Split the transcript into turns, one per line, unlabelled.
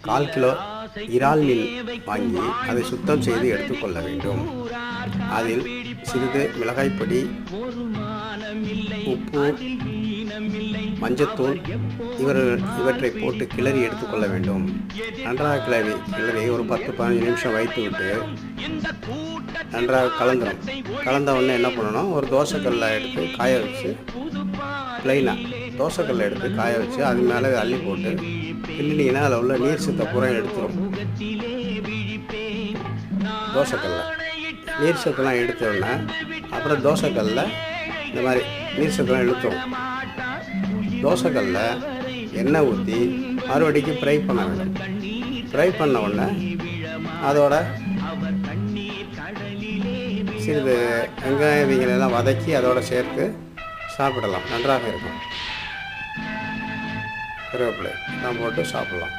1/4 kilo இறால் மீன் வாங்கி அதை சுத்தம் செய்து எடுத்துக்கொள்ள வேண்டும். அதில் சிறிது மிளகாய் பொடி, உப்பு, மஞ்சத்தூள் இவற்றை போட்டு கிளறி எடுத்துக்கொள்ள வேண்டும். நன்றாக கிளறி ஒரு 10-15 நிமிஷம் வைத்துவிட்டு நன்றாக கலந்த உடனே என்ன பண்ணணும், ஒரு தோசைக்கல்லை எடுத்து காய வச்சு, ப்ளைனாக தோசைக்கல்லை எடுத்து காய வச்சு அது மேலே அள்ளி போட்டு கிண்டினீங்கன்னா அதில் உள்ள நீர் சத்தை பூரா எடுத்துரும். தோசைக்கல்லை நீர் சத்தெல்லாம் எடுத்தோடனே அப்புறம் தோசைக்கல்லை இந்த மாதிரி நீர் சத்தெல்லாம் இழுத்துரும். தோசைக்கல்லை எண்ணெய் ஊற்றி மறுபடிக்கு ஃப்ரை பண்ண வேண்டும். ஃப்ரை பண்ண உடனே அதோட சிறிது வெங்காயங்களெல்லாம் வதக்கி அதோடு சேர்த்து சாப்பிடலாம். நன்றாக இருக்கும். கருவேப்பிலை எல்லாம் போட்டு சாப்பிடலாம்.